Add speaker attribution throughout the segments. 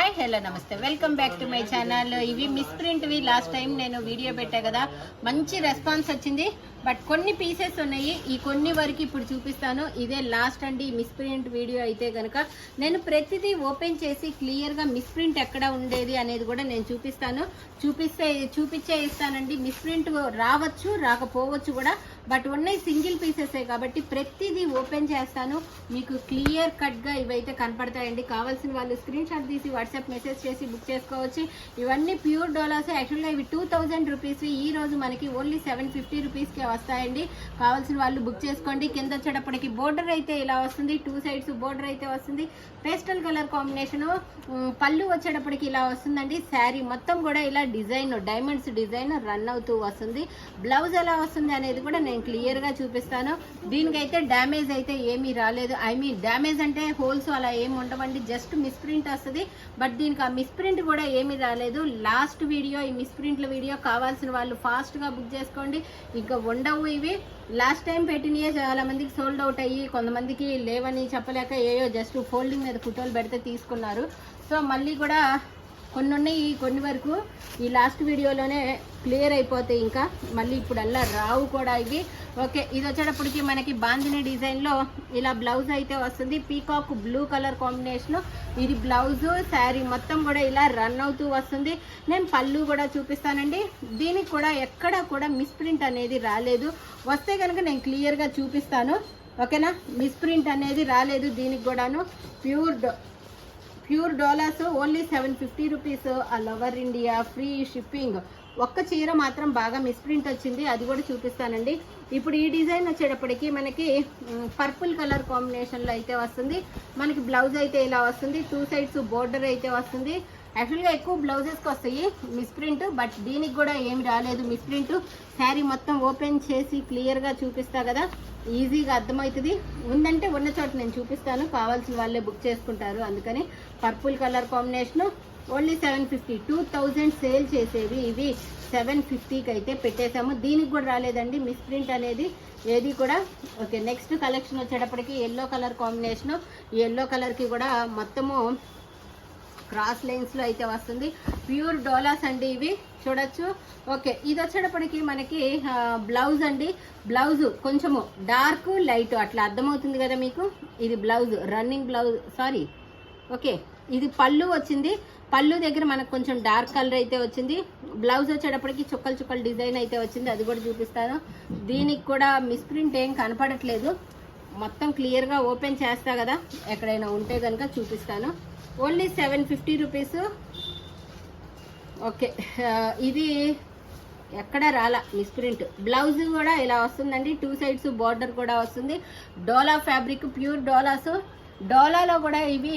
Speaker 1: Hi hello నమస్తే welcome back to my channel. ఇవి miss ప్రింట్వి. Last time నేను video పెట్టా కదా, మంచి రెస్పాన్స్ వచ్చింది. బట్ కొన్ని పీసెస్ ఉన్నాయి, ఈ కొన్ని వరకు ఇప్పుడు చూపిస్తాను. ఇదే లాస్ట్ అండి మిస్ ప్రింట్ వీడియో అయితే కనుక నేను ప్రతిదీ ఓపెన్ చేసి క్లియర్గా మిస్ ప్రింట్ ఎక్కడ ఉండేది అనేది కూడా నేను చూపించే ఇస్తానండి. మిస్ ప్రింట్ రావచ్చు రాకపోవచ్చు కూడా, బట్ ఉన్నాయి సింగిల్ పీసెసే కాబట్టి ప్రతిదీ ఓపెన్ చేస్తాను. మీకు క్లియర్ కట్గా ఇవైతే కనపడతాయండి. కావాల్సిన వాళ్ళు స్క్రీన్ షాట్ తీసి వాట్సాప్ మెసేజ్ చేసి బుక్ చేసుకోవచ్చు. ఇవన్నీ ప్యూర్ డోలాస్. యాక్చువల్గా ఇవి 2000 రూపీస్వి. ఈ రోజు మనకి ఓన్లీ 750 రూపీస్కే వస్తాయండి. కావాల్సిన వాళ్ళు బుక్ చేసుకోండి. కింద వచ్చేటప్పటికి బోర్డర్ అయితే ఇలా వస్తుంది, 2 సైడ్స్ బోర్డర్ అయితే వస్తుంది. Pastel colour combination. పళ్ళు వచ్చేటప్పటికి ఇలా వస్తుందండి. శారీ మొత్తం కూడా ఇలా డిజైన్, డైమండ్స్ డిజైన్ రన్ అవుతూ వస్తుంది. బ్లౌజ్ ఎలా వస్తుంది అనేది కూడా నేను క్లియర్గా చూపిస్తాను. దీనికైతే డ్యామేజ్ అయితే ఏమీ రాలేదు. ఐ మీన్ డ్యామేజ్ అంటే హోల్స్ అలా ఏమి ఉండవండి, జస్ట్ మిస్ ప్రింట్ వస్తుంది. బట్ దీనికి ఆ మిస్ ప్రింట్ కూడా ఏమీ రాలేదు. లాస్ట్ వీడియో ఈ మిస్ ప్రింట్ల వీడియో. కావాల్సిన వాళ్ళు ఫాస్ట్గా బుక్ చేసుకోండి. ఇంకా ఉండవు ఇవి. లాస్ట్ టైం పెట్టినయే చాలా మందికి సోల్డ్ అవుట్ అయ్యి, కొంతమందికి లేవని చెప్పలేక ఏయో జస్ట్ ఫోల్డింగ్ మీద ఫోటోలు పెడితే తీసుకున్నారు. సో మళ్ళీ కూడా కొన్ని ఉన్నాయి, కొన్ని వరకు ఈ లాస్ట్ వీడియోలోనే క్లియర్ అయిపోతాయి. ఇంకా మళ్ళీ ఇప్పుడు అలా రావు కూడా ఇవి. ఓకే, ఇది వచ్చేటప్పటికి మనకి బాందిని డిజైన్లో ఇలా బ్లౌజ్ అయితే వస్తుంది. Peacock blue colour combination. ఇది బ్లౌజ్. శారీ మొత్తం కూడా ఇలా రన్ అవుతూ వస్తుంది. నేను పళ్ళు కూడా చూపిస్తానండి. దీనికి కూడా ఎక్కడ కూడా మిస్ ప్రింట్ అనేది రాలేదు. వస్తే కనుక నేను క్లియర్గా చూపిస్తాను. ఓకేనా, మిస్ ప్రింట్ అనేది రాలేదు దీనికి కూడాను. Pure Doulos. Only 750 rupees. All over India free shipping. ఒక్క చీర మాత్రం బాగా మిస్ ప్రింట్ వచ్చింది, అది కూడా చూపిస్తానండి. ఇప్పుడు ఈ డిజైన్ వచ్చేటప్పటికి మనకి పర్పుల్ కలర్ కాంబినేషన్లో అయితే వస్తుంది. మనకి బ్లౌజ్ అయితే ఇలా వస్తుంది. 2 సైడ్స్ బోర్డర్ అయితే వస్తుంది. యాక్చువల్గా ఎక్కువ బ్లౌజెస్కి వస్తాయి మిస్ ప్రింట్, బట్ దీనికి కూడా ఏమి రాలేదు మిస్ ప్రింట్. శారీ మొత్తం ఓపెన్ చేసి క్లియర్గా చూపిస్తా కదా, ఈజీగా అర్థమవుతుంది. ఉందంటే ఉన్న చోట నేను చూపిస్తాను, కావాల్సిన వాళ్ళే బుక్ చేసుకుంటారు. అందుకని purple colour combination. Only 750. 2000 sale చేసేవి ఇవి 750కి అయితే పెట్టేశాము. దీనికి కూడా రాలేదండి మిస్ ప్రింట్ అనేది ఏది కూడా. ఓకే, నెక్స్ట్ కలెక్షన్ వచ్చేటప్పటికి ఎల్లో కలర్ కాంబినేషను. ఈ ఎల్లో కలర్కి కూడా మొత్తము క్రాస్ లైన్స్లో అయితే వస్తుంది. ప్యూర్ డోలాస్ అండి ఇవి, చూడొచ్చు. ఓకే, ఇది వచ్చేటప్పటికి మనకి బ్లౌజ్ అండి. బ్లౌజ్ కొంచెము డార్క్ లైట్ అట్లా అర్థమవుతుంది కదా మీకు. ఇది blouse, running blouse. Sorry, okay, ఇది పళ్ళు వచ్చింది. పళ్ళు దగ్గర మనకు కొంచెం డార్క్ కలర్ అయితే వచ్చింది. బ్లౌజ్ వచ్చేటప్పటికి చుక్కలు చుక్కలు డిజైన్ అయితే వచ్చింది, అది కూడా చూపిస్తాను. దీనికి కూడా మిస్ ప్రింట్ ఏం కనపడట్లేదు. మొత్తం క్లియర్గా ఓపెన్ చేస్తా కదా, ఎక్కడైనా ఉంటే కనుక చూపిస్తాను. Only 750 rupees. ఓకే, ఇది ఎక్కడ రాలా మిస్ ప్రింట్. బ్లౌజ్ కూడా ఇలా వస్తుందండి. 2 సైడ్స్ బార్డర్ కూడా వస్తుంది. డోలా ఫ్యాబ్రిక్, ప్యూర్ డోలాస్. డోలాలో కూడా ఇవి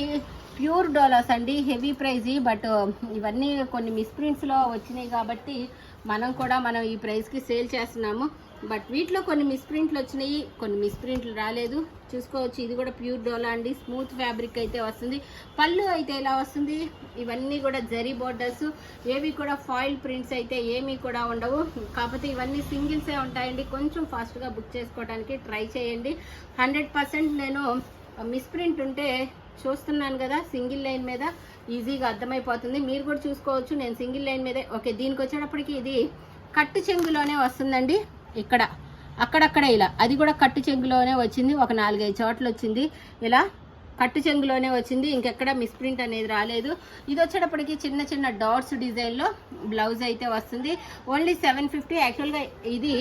Speaker 1: ప్యూర్ డోలాస్ అండి, హెవీ ప్రైజ్. బట్ ఇవన్నీ కొన్ని మిస్ ప్రింట్స్లో వచ్చినాయి కాబట్టి మనం ఈ ప్రైస్కి సేల్ చేస్తున్నాము. బట్ వీటిలో కొన్ని మిస్ ప్రింట్లు వచ్చినాయి, కొన్ని మిస్ ప్రింట్లు రాలేదు. చూసుకోవచ్చు. ఇది కూడా ప్యూర్ డోలా అండి, స్మూత్ ఫ్యాబ్రిక్ అయితే వస్తుంది. పళ్ళు అయితే ఇలా వస్తుంది. ఇవన్నీ కూడా జరీ బోర్డర్స్, ఏవి కూడా ఫాయిల్ ప్రింట్స్ అయితే ఏమీ కూడా ఉండవు. కాకపోతే ఇవన్నీ సింగిల్సే ఉంటాయండి. కొంచెం ఫాస్ట్గా బుక్ చేసుకోవడానికి ట్రై చేయండి. 100% నేను మిస్ ప్రింట్ ఉంటే చూస్తున్నాను కదా, సింగిల్ లైన్ మీద ఈజీగా అర్థమైపోతుంది. మీరు కూడా చూసుకోవచ్చు. నేను సింగిల్ లైన్ మీదే. ఓకే, దీనికి వచ్చేటప్పటికి ఇది కట్టు చెంగులోనే వస్తుందండి. ఇక్కడ అక్కడక్కడ ఇలా, అది కూడా కట్టు చెంగులోనే వచ్చింది. ఒక 4-5 చోట్ల వచ్చింది ఇలా కట్టు చెంగులోనే వచ్చింది. ఇంకెక్కడ మిస్ ప్రింట్ అనేది రాలేదు. ఇది వచ్చేటప్పటికి చిన్న చిన్న డాట్స్ డిజైన్లో బ్లౌజ్ అయితే వస్తుంది. ఓన్లీ 750. యాక్చువల్గా ఇది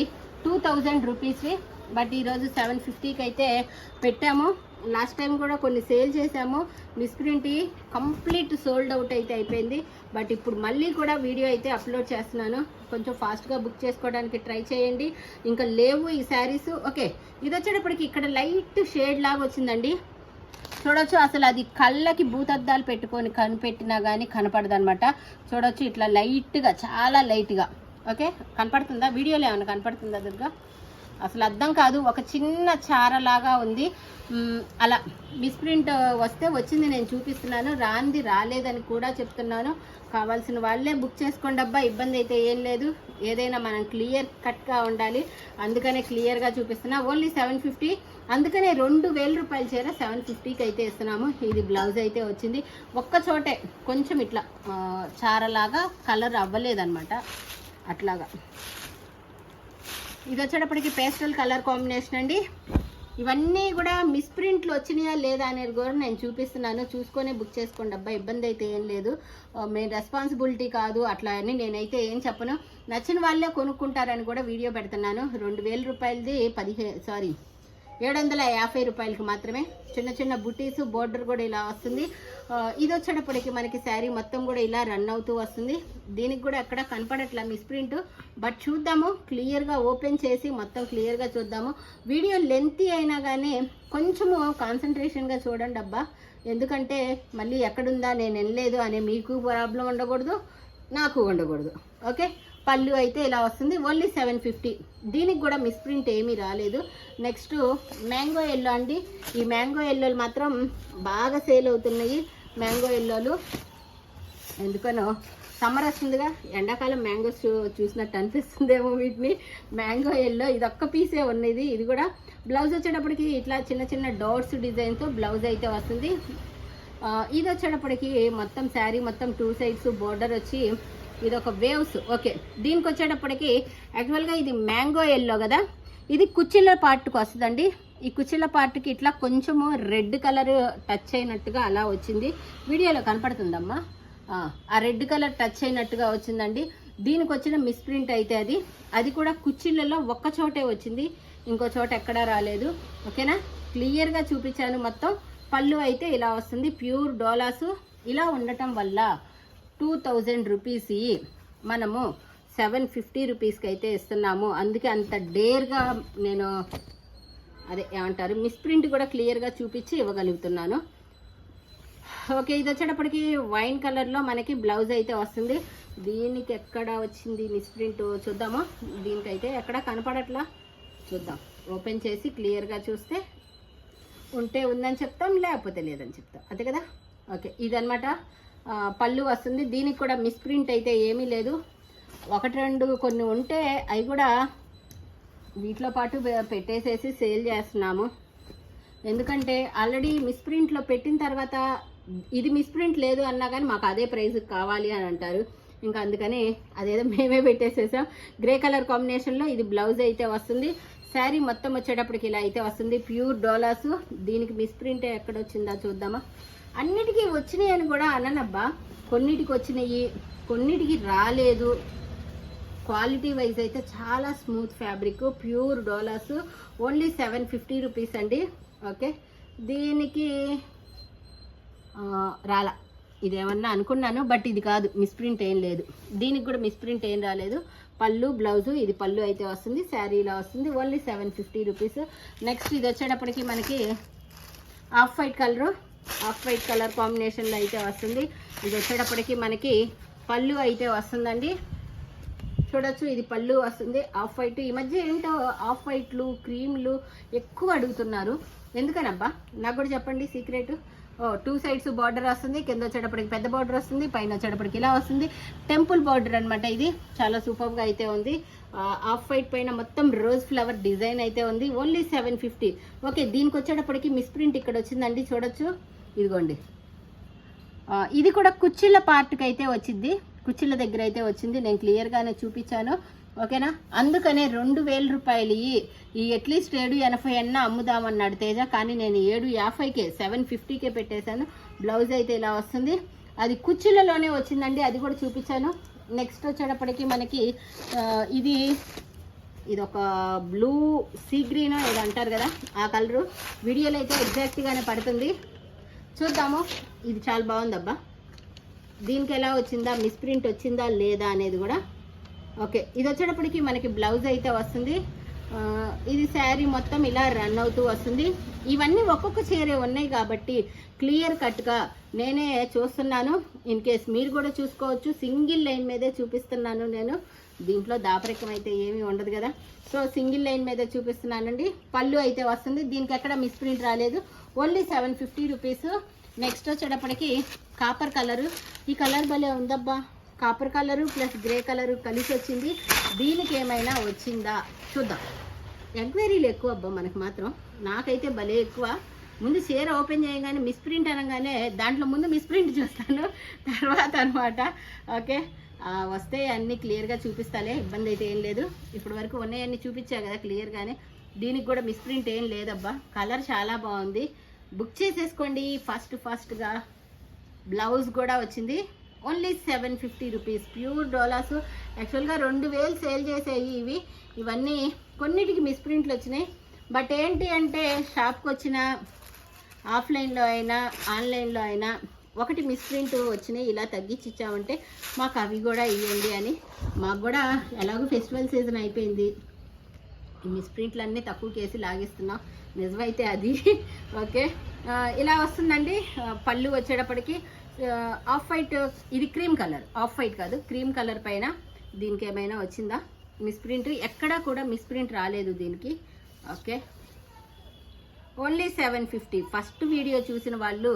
Speaker 1: 2000 రూపీస్వి, బట్ ఈరోజు 750కి అయితే పెట్టాము. లాస్ట్ టైం కూడా కొన్ని సేల్ చేసాము. Miss print complete sold out అయితే అయిపోయింది. బట్ ఇప్పుడు మళ్ళీ కూడా వీడియో అయితే అప్లోడ్ చేస్తున్నాను. కొంచెం ఫాస్ట్గా బుక్ చేసుకోవడానికి ట్రై చేయండి. ఇంకా లేవు ఈ శారీస్. ఓకే, ఇది వచ్చేటప్పటికి ఇక్కడ లైట్ షేడ్ లాగా వచ్చిందండి. చూడొచ్చు. అసలు అది కళ్ళకి భూతద్దాలు పెట్టుకొని కనిపెట్టినా కానీ కనపడదు అనమాట. చూడొచ్చు, ఇట్లా లైట్గా, చాలా లైట్గా. ఓకే, కనపడుతుందా? వీడియోలో ఏమైనా కనపడుతుందా దుర్గా? అసలు అర్థం కాదు, ఒక చిన్న చారలాగా ఉంది. అలా మిస్ ప్రింట్ వస్తే వచ్చింది, నేను చూపిస్తున్నాను. రాంది రాలేదని కూడా చెప్తున్నాను. కావాల్సిన వాళ్ళే బుక్ చేసుకోండి అబ్బా, ఇబ్బంది అయితే ఏం లేదు. ఏదైనా మనం క్లియర్ కట్గా ఉండాలి, అందుకనే క్లియర్గా చూపిస్తున్నా. ఓన్లీ 750. అందుకనే 2000 రూపాయల చీర 750కి అయితే ఇస్తున్నాము. ఇది బ్లౌజ్ అయితే వచ్చింది. ఒక్క చోటే కొంచెం ఇట్లా చారలాగా కలర్ అవ్వలేదన్నమాట, అట్లాగా. ఇది వచ్చేటప్పటికి పేస్టల్ కలర్ కాంబినేషన్ అండి. ఇవన్నీ కూడా మిస్ప్రింట్లు వచ్చినాయా లేదా అనేది కూడా నేను చూపిస్తున్నాను, చూసుకొని బుక్ చేసుకోండి అబ్బా, ఇబ్బంది అయితే ఏం లేదు. మీ రెస్పాన్సిబిలిటీ కాదు అట్లా అని నేనైతే ఏం చెప్పను. నచ్చిన వాళ్ళే కొనుక్కుంటారని కూడా వీడియో పెడుతున్నాను. 2000 రూపాయలది 750 రూపాయలకి మాత్రమే. చిన్న చిన్న బుటీస్, బోర్డర్ కూడా ఇలా వస్తుంది. ఇది వచ్చేటప్పటికి మనకి శారీ మొత్తం కూడా ఇలా రన్ అవుతూ వస్తుంది. దీనికి కూడా ఎక్కడ కనపడట్లా మిస్ప్రింట్, బట్ చూద్దాము క్లియర్గా ఓపెన్ చేసి మొత్తం క్లియర్గా చూద్దాము. వీడియో లెంతీ అయినా కానీ కొంచెము కాన్సన్ట్రేషన్గా చూడండి అబ్బా, ఎందుకంటే మళ్ళీ ఎక్కడుందా నేను వెళ్ళలేదు అనే మీకు ప్రాబ్లం ఉండకూడదు, నాకు ఉండకూడదు. ఓకే, పళ్ళు అయితే ఇలా వస్తుంది. ఓన్లీ 750. దీనికి కూడా మిస్ప్రింట్ ఏమీ రాలేదు. నెక్స్ట్ మ్యాంగో ఎల్లో అండి. ఈ మ్యాంగో ఎల్లోలు మాత్రం బాగా సేల్ అవుతున్నాయి. మ్యాంగో ఎల్లోలు ఎందుకనో సమ్మర్ వస్తుందిగా, ఎండాకాలం మ్యాంగోస్ చూసినట్టు అనిపిస్తుందేమో వీటిని. మ్యాంగో ఎల్లో ఇది ఒక్క పీసే ఉన్నది. ఇది కూడా బ్లౌజ్ వచ్చేటప్పటికి ఇట్లా చిన్న చిన్న డాట్స్ డిజైన్తో బ్లౌజ్ అయితే వస్తుంది. ఇది వచ్చేటప్పటికి మొత్తం శారీ మొత్తం 2 సైడ్స్ బోర్డర్ వచ్చి ఇది ఒక వేవ్స్. ఓకే, దీనికి వచ్చేటప్పటికి యాక్చువల్గా ఇది మ్యాంగో ఎల్లో కదా, ఇది కుచ్చిళ్ళ పార్ట్కి వస్తుందండి. ఈ కుచ్చిళ్ళ పార్ట్కి ఇట్లా కొంచెము రెడ్ కలర్ టచ్ అయినట్టుగా అలా వచ్చింది. వీడియోలో కనపడుతుందమ్మా, ఆ రెడ్ కలర్ టచ్ అయినట్టుగా వచ్చిందండి. దీనికి వచ్చిన మిస్ప్రింట్ అయితే అది కూడా కుచ్చిళ్ళలో ఒక్క చోటే వచ్చింది, ఇంకో చోట ఎక్కడా రాలేదు. ఓకేనా, క్లియర్గా చూపించాను మొత్తం. పళ్ళు అయితే ఇలా వస్తుంది, ప్యూర్ డోలాసు. ఇలా ఉండటం వల్ల 2000 రూపీస్ మనము 750 రూపీస్కి అయితే ఇస్తున్నాము. అందుకే అంత డేర్గా నేను అదే ఏమంటారు మిస్ప్రింట్ కూడా క్లియర్గా చూపించి ఇవ్వగలుగుతున్నాను. ఓకే, ఇది వచ్చేటప్పటికి వైన్ కలర్లో మనకి బ్లౌజ్ అయితే వస్తుంది. దీనికి ఎక్కడ వచ్చింది మిస్ప్రింట్ చూద్దామా. దీనికైతే ఎక్కడ కనపడట్లా, చూద్దాం. ఓపెన్ చేసి క్లియర్గా చూస్తే ఉంటే ఉందని చెప్తాం, లేకపోతే లేదని చెప్తాం, అంతే కదా. ఓకే, ఇదనమాట పళ్ళు వస్తుంది. దీనికి కూడా మిస్ప్రింట్ అయితే ఏమీ లేదు. 1-2 కొన్ని ఉంటే అవి కూడా వీటిలో పాటు పెట్టేసేసి సేల్ చేస్తున్నాము. ఎందుకంటే ఆల్రెడీ మిస్ప్రింట్లో పెట్టిన తర్వాత ఇది మిస్ప్రింట్ లేదు అన్నా కానీ మాకు అదే ప్రైస్ కావాలి అని అంటారు. ఇంకా అందుకని అదేదో మేమే పెట్టేసేసాం. గ్రే కలర్ కాంబినేషన్లో ఇది బ్లౌజ్ అయితే వస్తుంది. శారీ మొత్తం వచ్చేటప్పటికి ఇలా అయితే వస్తుంది, ప్యూర్ డోలాసు. దీనికి మిస్ప్రింట్ ఎక్కడ వచ్చిందా చూద్దామా. అన్నిటికీ వచ్చినాయి అని కూడా అననబ్బా, కొన్నిటికి వచ్చినాయి, కొన్నిటికి రాలేదు. క్వాలిటీ వైజ్ అయితే చాలా స్మూత్ ఫ్యాబ్రిక్, ప్యూర్ డోలాసు. ఓన్లీ 750 రూపీస్ అండి. ఓకే, దీనికి రాలా, ఇదేమన్నా అనుకున్నాను, బట్ ఇది కాదు, మిస్ప్రింట్ ఏం లేదు. దీనికి కూడా మిస్ప్రింట్ ఏం రాలేదు. పళ్ళు బ్లౌజు, ఇది పళ్ళు అయితే వస్తుంది, శారీ ఇలా వస్తుంది. Only 750 rupees. నెక్స్ట్ ఇది వచ్చేటప్పటికి మనకి ఆఫ్ వైట్ కలర్ కాంబినేషన్లో అయితే వస్తుంది. ఇది వచ్చేటప్పటికి మనకి పళ్ళు అయితే వస్తుందండి, చూడొచ్చు. ఇది పళ్ళు వస్తుంది ఆఫ్ వైట్. ఈ మధ్య ఏంటో ఆఫ్ వైట్లు, క్రీమ్లు ఎక్కువ అడుగుతున్నారు, ఎందుకనబ్బా నాకు కూడా చెప్పండి సీక్రెట్. 2 సైడ్స్ బార్డర్ వస్తుంది, కింద వచ్చేటప్పటికి పెద్ద బార్డర్ వస్తుంది, పైన వచ్చేటప్పటికి ఇలా వస్తుంది. టెంపుల్ బార్డర్ అనమాట. ఇది చాలా సూపర్గా అయితే ఉంది. ఆఫ్ వైట్ పైన మొత్తం రోజ్ ఫ్లవర్ డిజైన్ అయితే ఉంది. ఓన్లీ 750. ఓకే, దీనికి వచ్చేటప్పటికి మిస్ప్రింట్ ఇక్కడ వచ్చిందండి, చూడొచ్చు. ఇదిగోండి, ఇది కూడా కుచ్చిళ్ళ పార్ట్కి అయితే వచ్చింది, కుచ్చిళ్ళ దగ్గర అయితే వచ్చింది. నేను క్లియర్గానే చూపించాను. ఓకేనా, అందుకనే 2000 రూపాయలు ఈ అట్లీస్ట్ 780 అన్న అమ్ముదామన్నాడు తేజ, కానీ నేను 750కే 750కే పెట్టేశాను. బ్లౌజ్ అయితే ఇలా వస్తుంది, అది కుచ్చిళ్ళలోనే వచ్చిందండి, అది కూడా చూపించాను. నెక్స్ట్ వచ్చేటప్పటికి మనకి ఇది ఒక బ్లూ సీ గ్రీన్ ఏదో అంటారు కదా, ఆ కలరు వీడియోలో అయితే ఎగ్జాక్ట్గానే పడుతుంది. చూద్దాము. ఇది చాలా బాగుందబ్బా. దీనికి ఎలా వచ్చిందా, మిస్ప్రింట్ వచ్చిందా లేదా అనేది కూడా. ఓకే, ఇది వచ్చేటప్పటికి మనకి బ్లౌజ్ అయితే వస్తుంది. ఇది శారీ మొత్తం ఇలా రన్ అవుతూ వస్తుంది. ఇవన్నీ ఒక్కొక్క చీరే ఉన్నాయి కాబట్టి క్లియర్ కట్గా నేనే చూస్తున్నాను. ఇన్ కేస్ మీరు కూడా చూసుకోవచ్చు, సింగిల్ లైన్ మీదే చూపిస్తున్నాను నేను. దీంట్లో దాపరికం అయితే ఏమీ ఉండదు కదా, సో సింగిల్ లైన్ మీదే చూపిస్తున్నానండి. పళ్ళు అయితే వస్తుంది, దీనికి ఎక్కడ మిస్ప్రింట్ రాలేదు. Only 750 rupees. నెక్స్ట్ వచ్చేటప్పటికి కాపర్ కలరు. ఈ కలర్ భలే ఉందబ్బా, copper colour plus grey colour కలిసి వచ్చింది. దీనికి ఏమైనా వచ్చిందా చూద్దాం. ఎంక్వైరీలు ఎక్కువ అబ్బా మనకు మాత్రం. నాకైతే భలే ఎక్కువ. ముందు చీర ఓపెన్ చేయగానే మిస్ప్రింట్ అనగానే దాంట్లో ముందు మిస్ప్రింట్ చూస్తాను, తర్వాత అనమాట. ఓకే, వస్తే అన్నీ క్లియర్గా చూపిస్తాలే, ఇబ్బంది అయితే ఏం లేదు. ఇప్పటి వరకు ఉన్నాయన్నీ చూపించా కదా క్లియర్గానే. దీనికి కూడా మిస్ప్రింట్ ఏం లేదబ్బా. కలర్ చాలా బాగుంది. బుక్ చేసేసుకోండి ఫాస్ట్గా. బ్లౌజ్ కూడా వచ్చింది. Only 750 rupees. Pure Doulos. యాక్చువల్గా 2000 సేల్ చేసేవి ఇవన్నీ. కొన్నిటికి మిస్ప్రింట్లు వచ్చినాయి. బట్ ఏంటి అంటే షాప్కి వచ్చిన ఆఫ్లైన్లో అయినా ఆన్లైన్లో అయినా ఒకటి మిస్ప్రింట్ వచ్చినాయి. ఇలా తగ్గించి ఇచ్చామంటే మాకు అవి కూడా ఇవ్వండి అని. మాకు కూడా ఎలాగో ఫెస్టివల్ సీజన్ అయిపోయింది, ఈ మిస్ప్రింట్లు అన్నీ తక్కువ కేసి లాగిస్తున్నాం. నిజమైతే అది. ఓకే, ఇలా వస్తుందండి. పళ్ళు వచ్చేటప్పటికి ఆఫ్ వైట్, ఇది క్రీమ్ కలర్, ఆఫ్ వైట్ కాదు క్రీమ్ కలర్ పైన దీనికి ఏమైనా వచ్చిందా మిస్ప్రింట్? ఎక్కడా కూడా మిస్ప్రింట్ రాలేదు దీనికి. Okay, only 750. ఫస్ట్ వీడియో చూసిన వాళ్ళు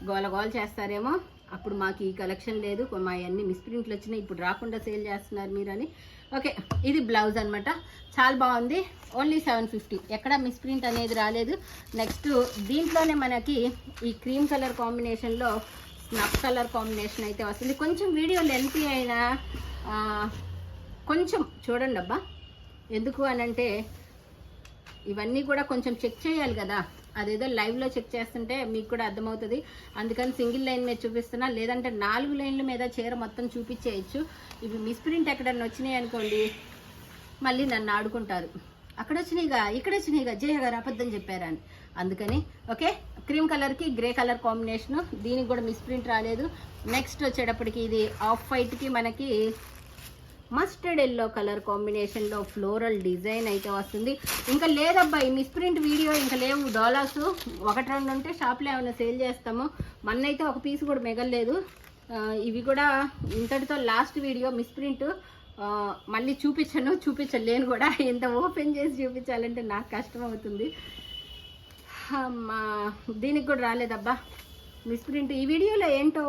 Speaker 1: గోల చేస్తారేమో, అప్పుడు మాకు ఈ కలెక్షన్ లేదు, మా అన్ని మిస్ప్రింట్లు వచ్చినాయి, ఇప్పుడు రాకుండా సేల్ చేస్తున్నారు మీరని. ఓకే, ఇది బ్లౌజ్ అనమాట. చాలా బాగుంది. ఓన్లీ 750. ఎక్కడ మిస్ప్రింట్ అనేది రాలేదు. నెక్స్ట్ దీంట్లోనే మనకి ఈ క్రీమ్ కలర్ కాంబినేషన్లో స్నఫ్ కలర్ కాంబినేషన్ అయితే వస్తుంది. కొంచెం వీడియో లెంతీ అయినా కొంచెం చూడండి అబ్బా. ఎందుకు అనంటే ఇవన్నీ కూడా కొంచెం చెక్ చేయాలి కదా, అదేదో లైవ్లో చెక్ చేస్తుంటే మీకు కూడా అర్థమవుతుంది. అందుకని సింగిల్ లైన్ మీద చూపిస్తున్నా, లేదంటే 4 లైన్ల మీద చీర మొత్తం చూపించేయచ్చు. ఇవి మిస్ప్రింట్ ఎక్కడన్నా వచ్చినాయి అనుకోండి, మళ్ళీ నన్ను ఆడుకుంటారు, అక్కడ వచ్చినాయిగా ఇక్కడ వచ్చినాయిగా జయ గారు అబద్ధం చెప్పారా అని. అందుకని ఓకే, క్రీమ్ కలర్కి గ్రే కలర్ కాంబినేషను. దీనికి కూడా మిస్ప్రింట్ రాలేదు. నెక్స్ట్ వచ్చేటప్పటికి ఇది ఆఫ్ వైట్కి మనకి మస్టర్డ్ ఎల్లో కలర్ కాంబినేషన్లో ఫ్లోరల్ డిజైన్ అయితే వస్తుంది. ఇంకా లేదబ్బా ఈ మిస్ప్రింట్ వీడియో ఇంకా లేవు. డోలాస్ 1-2 ఉంటే షాప్లో ఏమైనా సేల్ చేస్తాము. మొన్నైతే ఒక పీస్ కూడా మిగలలేదు. ఇవి కూడా ఇంతటితో లాస్ట్ వీడియో. మిస్ప్రింట్ మళ్ళీ చూపించలేను కూడా. ఇంత ఓపెన్ చేసి చూపించాలంటే నాకు కష్టం అవుతుంది. దీనికి కూడా రాలేదబ్బా మిస్ప్రింట్. ఈ వీడియోలో ఏంటో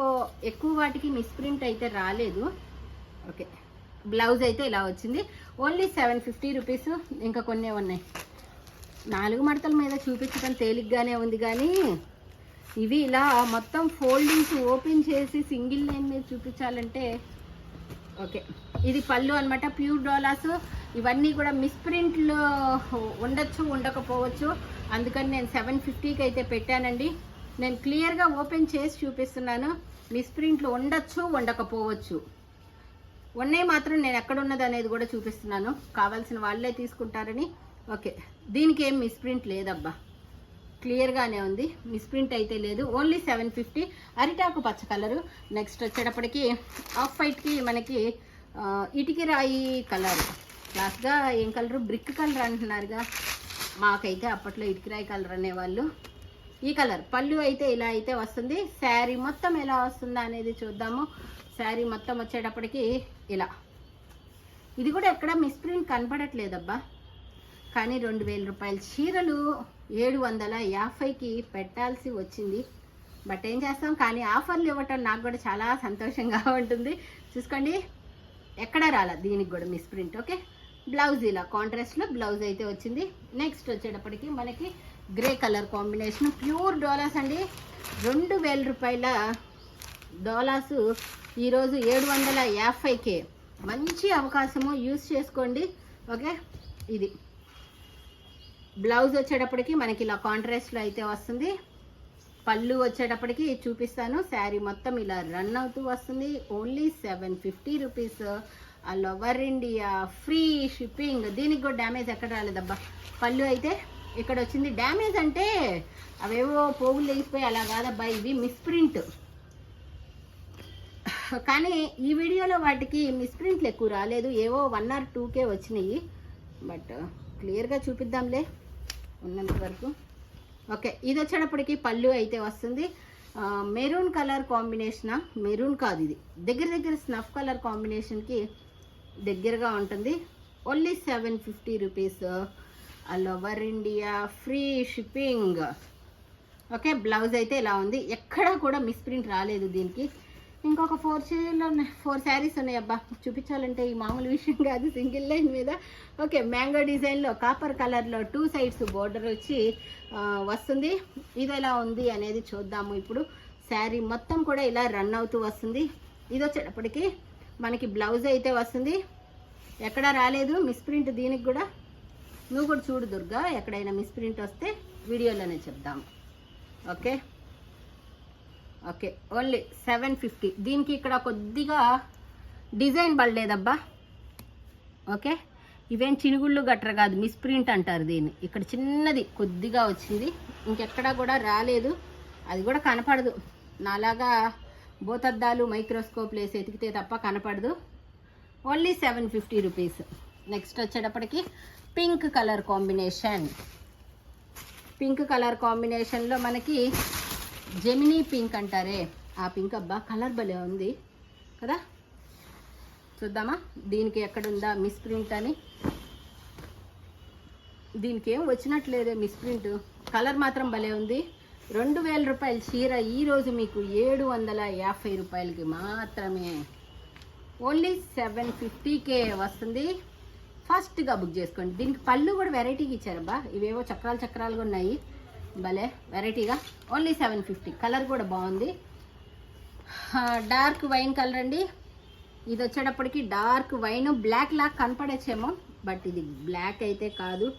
Speaker 1: ఎక్కువ వాటికి మిస్ప్రింట్ అయితే రాలేదు. ఓకే, బ్లౌజ్ అయితే ఇలా వచ్చింది. Only 750 rupees. ఇంకా కొన్ని ఉన్నాయి. 4 మడతల మీద చూపించడం తేలిగ్గానే ఉంది, కానీ ఇవి ఇలా మొత్తం ఫోల్డింగ్స్ ఓపెన్ చేసి సింగిల్ లైన్ మీద చూపించాలంటే. ఓకే, ఇది పళ్ళు అనమాట. Pure Doulos. ఇవన్నీ కూడా మిస్ప్రింట్లు ఉండొచ్చు ఉండకపోవచ్చు, అందుకని నేను 750కి అయితే పెట్టానండి. నేను క్లియర్గా ఓపెన్ చేసి చూపిస్తున్నాను. మిస్ప్రింట్లు ఉండొచ్చు ఉండకపోవచ్చు, ఉన్నాయి మాత్రం నేను ఎక్కడ ఉన్నది అనేది కూడా చూపిస్తున్నాను, కావాల్సిన వాళ్ళే తీసుకుంటారని. ఓకే, దీనికి ఏం మిస్ప్రింట్ లేదబ్బా, క్లియర్గానే ఉంది. మిస్ప్రింట్ అయితే లేదు. ఓన్లీ 750. అరిటాకు పచ్చ కలరు. నెక్స్ట్ వచ్చేటప్పటికి ఆఫ్ వైట్కి మనకి ఇటుకి రాయి కలర్. క్లాస్గా ఏం కలరు? బ్రిక్ కలర్ అంటున్నారుగా, మాకైతే అప్పట్లో ఇటుకి రాయి కలర్ అనేవాళ్ళు. ఈ కలర్. పళ్ళు అయితే ఇలా అయితే వస్తుంది. శారీ మొత్తం ఎలా వస్తుందా అనేది చూద్దాము. శారీ మొత్తం వచ్చేటప్పటికి ఇలా. ఇది కూడా ఎక్కడ మిస్ప్రింట్ కనపడట్లేదబ్బా, కానీ 2000 రూపాయల చీరలు 750కి పెట్టాల్సి వచ్చింది. బట్ ఏం చేస్తాం, కానీ ఆఫర్లు ఇవ్వటం నాకు కూడా చాలా సంతోషంగా ఉంటుంది. చూసుకోండి, ఎక్కడ రాలా దీనికి కూడా మిస్ప్రింట్. ఓకే, బ్లౌజ్ ఇలా కాంట్రాస్ట్లో బ్లౌజ్ అయితే వచ్చింది. నెక్స్ట్ వచ్చేటప్పటికి మనకి grey colour combination. Pure Doulos అండి. 2000 రూపాయల డోలాసు ఈరోజు 750కే. మంచి అవకాశము, యూస్ చేసుకోండి. ఓకే, ఇది బ్లౌజ్ వచ్చేటప్పటికి మనకి ఇలా కాంట్రాస్ట్లో అయితే వస్తుంది. పళ్ళు వచ్చేటప్పటికి చూపిస్తాను. శారీ మొత్తం ఇలా రన్ అవుతూ వస్తుంది. Only 750 rupees. All over India free shipping. దీనికి కూడా డ్యామేజ్ ఎక్కడ రాలేదబ్బా. పళ్ళు అయితే ఇక్కడ వచ్చింది. డ్యామేజ్ అంటే అవేవో పోగులు లేచిపోయి అలా కాదబ్బా, ఇవి మిస్ప్రింట్. కానీ ఈ వీడియోలో వాటికి మిస్ప్రింట్లు ఎక్కువ రాలేదు, ఏవో 1 or 2కే వచ్చినాయి. బట్ క్లియర్గా చూపిద్దాంలే ఉన్నంత వరకు. ఓకే, ఇది వచ్చేటప్పటికి పళ్ళు అయితే వస్తుంది. Maroon colour కాంబినేషనా? మెరూన్ కాదు, ఇది దగ్గర స్నఫ్ కలర్ కాంబినేషన్కి దగ్గరగా ఉంటుంది. Only 750 rupees. All over India free shipping. Okay, blouse అయితే ఇలా ఉంది. ఎక్కడా కూడా మిస్ప్రింట్ రాలేదు దీనికి. ఇంకొక 4 చీరలు ఉన్నాయి, 4 శారీస్ ఉన్నాయి. అబ్బా చూపించాలంటే ఈ మామూలు విషయం కాదు, సింగిల్ లైన్ మీద. ఓకే, మ్యాంగో డిజైన్లో కాపర్ కలర్లో 2 సైడ్స్ బోర్డర్ వచ్చి వస్తుంది. ఇది ఎలా ఉంది అనేది చూద్దాము ఇప్పుడు. శారీ మొత్తం కూడా ఇలా రన్ అవుతూ వస్తుంది. ఇది వచ్చేటప్పటికి మనకి బ్లౌజ్ అయితే వస్తుంది. ఎక్కడా రాలేదు మిస్ప్రింట్, దీనికి కూడా నువ్వు కూడా చూడు దుర్గా, ఎక్కడైనా మిస్ప్రింట్ వస్తే వీడియోలోనే చెప్దాము. Okay okay, only 750. దీనికి ఇక్కడ కొద్దిగా డిజైన్ పడలేదబ్బా. ఓకే, ఇవేం చినుగుళ్ళు గట్ర కాదు, మిస్ప్రింట్ అంటారు దీన్ని. ఇక్కడ చిన్నది కొద్దిగా వచ్చింది, ఇంకెక్కడా కూడా రాలేదు. అది కూడా కనపడదు, నాలాగా బోతద్దాలు మైక్రోస్కోప్లు వేసి ఎతికితే తప్ప కనపడదు. Only 750 rupees. నెక్స్ట్ వచ్చేటప్పటికి pink colour combination. Pink colour కాంబినేషన్లో మనకి జెమినీ పింక్ అంటారే ఆ పింక్. అబ్బా కలర్ భలే ఉంది కదా, చూద్దామా దీనికి ఎక్కడుందా మిస్ప్రింట్ అని. దీనికి ఏం వచ్చినట్లేదే మిస్ప్రింట్, కలర్ మాత్రం భలే ఉంది. 2000 రూపాయల చీర ఈరోజు మీకు 750 రూపాయలకి మాత్రమే. ఓన్లీ 750కే వస్తుంది. ఫాస్ట్గా బుక్ చేసుకోండి. దీనికి పళ్ళు కూడా వెరైటీగా ఇచ్చారబ్బా, ఇవేవో చక్రాలు చక్రాలుగా ఉన్నాయి, భలే వెరైటీగా. ఓన్లీ 750. కలర్ కూడా బాగుంది, డార్క్ వైన్ కలర్ అండి. ఇది వచ్చేటప్పటికి డార్క్ వైన్, బ్లాక్ లాగా కనపడచ్చేమో, బట్ ఇది బ్లాక్ అయితే కాదు.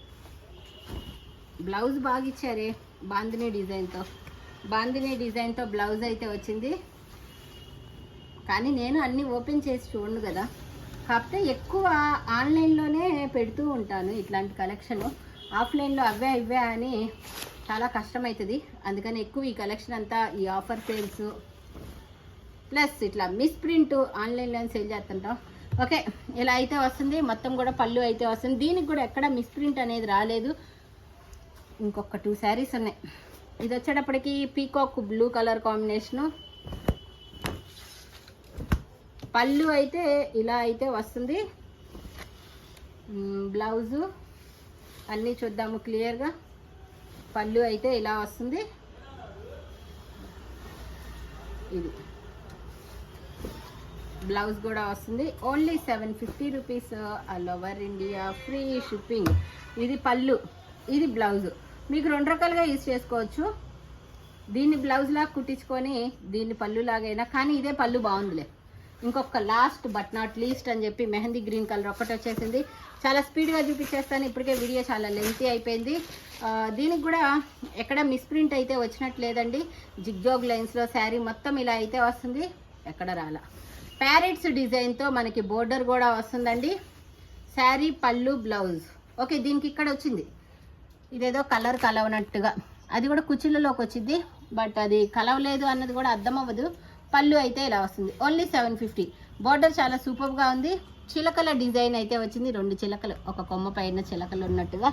Speaker 1: బ్లౌజ్ బాగా ఇచ్చారే, బాందినీ డిజైన్తో బ్లౌజ్ అయితే వచ్చింది. కానీ నేను అన్నీ ఓపెన్ చేసి చూడను కదా, కాకపోతే ఎక్కువ ఆన్లైన్లోనే పెడుతూ ఉంటాను ఇట్లాంటి కలెక్షన్. ఆఫ్లైన్లో అవే ఇవే అని చాలా కష్టమవుతుంది. అందుకని ఎక్కువ ఈ కలెక్షన్ అంతా ఈ ఆఫర్ సేల్స్ ప్లస్ ఇట్లా మిస్ప్రింట్ ఆన్లైన్లో సేల్ చేస్తుంటాం. ఓకే, ఇలా అయితే వస్తుంది. మొత్తం కూడా పళ్ళు అయితే వస్తుంది. దీనికి కూడా ఎక్కడ మిస్ప్రింట్ అనేది రాలేదు. ఇంకొక 2 శారీస్ ఉన్నాయి. ఇది వచ్చేటప్పటికి పీకాక్ బ్లూ కలర్ కాంబినేషను. పళ్ళు అయితే ఇలా అయితే వస్తుంది. బ్లౌజు అన్నీ చూద్దాము క్లియర్గా. పళ్ళు అయితే ఇలా వస్తుంది. ఇది బ్లౌజ్ కూడా వస్తుంది. Only 750 rupees, all over India free shipping. ఇది పళ్ళు, ఇది బ్లౌజ్. మీకు 2 రకాలుగా యూజ్ చేసుకోవచ్చు. దీన్ని బ్లౌజ్ లాగా కుట్టించుకొని దీన్ని పళ్ళు లాగైనా, కానీ ఇదే పళ్ళు బాగుందిలే. ఇంకొక లాస్ట్ బట్ నాట్ లీస్ట్ అని చెప్పి మెహందీ గ్రీన్ కలర్ ఒకటి వచ్చేసింది. చాలా స్పీడ్గా చూపించేస్తాను, ఇప్పటికే వీడియో చాలా లెంతీ అయిపోయింది. దీనికి కూడా ఎక్కడ మిస్ప్రింట్ అయితే వచ్చినట్లేదండి. జిగ్జాగ్ లైన్స్లో శారీ మొత్తం ఇలా అయితే వస్తుంది, ఎక్కడ రాలా. ప్యారెట్స్ డిజైన్తో మనకి బోర్డర్ కూడా వస్తుందండి. శారీ పళ్ళు బ్లౌజ్. ఓకే, దీనికి ఇక్కడ వచ్చింది ఇదేదో కలర్ కలవనట్టుగా, అది కూడా కుచ్చిళ్ళలోకి వచ్చింది, బట్ అది కలవలేదు అన్నది కూడా అర్థం అవ్వదు. పళ్ళు అయితే ఇలా వస్తుంది. ఓన్లీ 750. బార్డర్ చాలా సూపర్గా ఉంది. చిలకల డిజైన్ అయితే వచ్చింది, 2 చిలకలు, ఒక కొమ్మ పైన చిలకలు ఉన్నట్టుగా.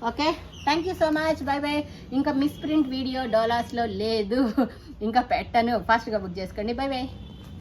Speaker 1: Okay, thank you so much, by by. ఇంకా మిస్ప్రింట్ వీడియో డోలాస్లో లేదు, ఇంకా పెట్టను. ఫాస్ట్గా బుక్ చేసుకోండి. By by.